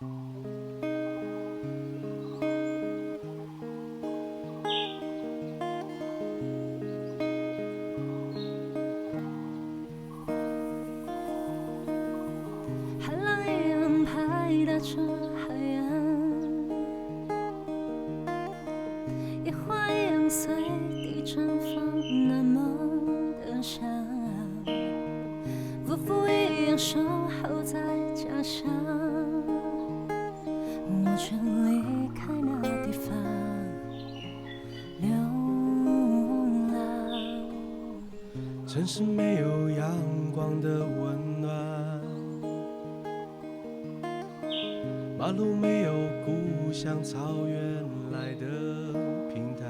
海浪一样拍打着海岸，野花一样随地绽放，那么的香。夫妇一样守候在家乡，我却离开那地方流浪。城市没有阳光的温暖，马路没有故乡草原来的平坦，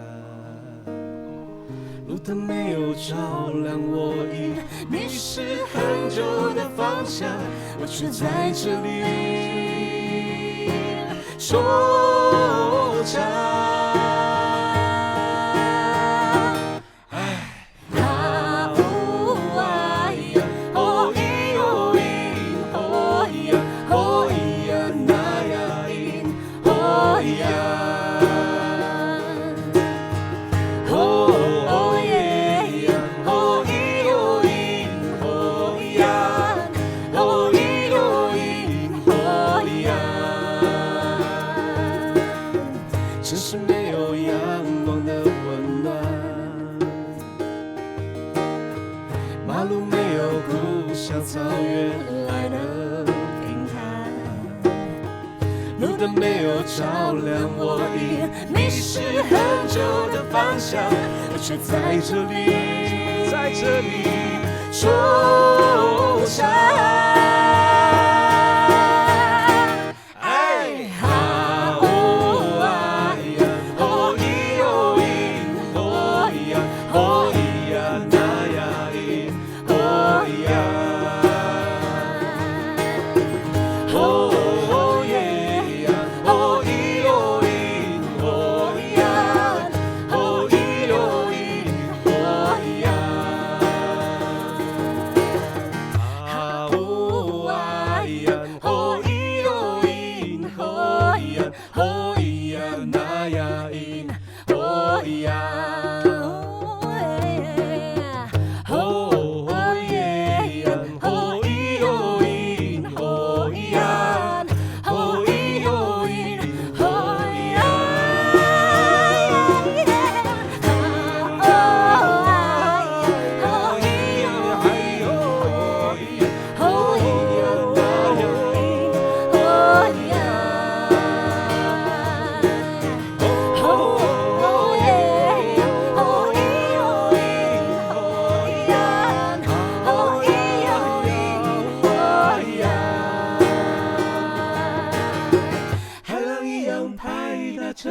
路灯没有照亮我已迷失很久的方向，我却在这里收场。城市没有阳光的温暖，马路没有故乡草原来的平坦，路灯没有照亮我已迷失很久的方向，我却在这里收场。海浪一样拍打着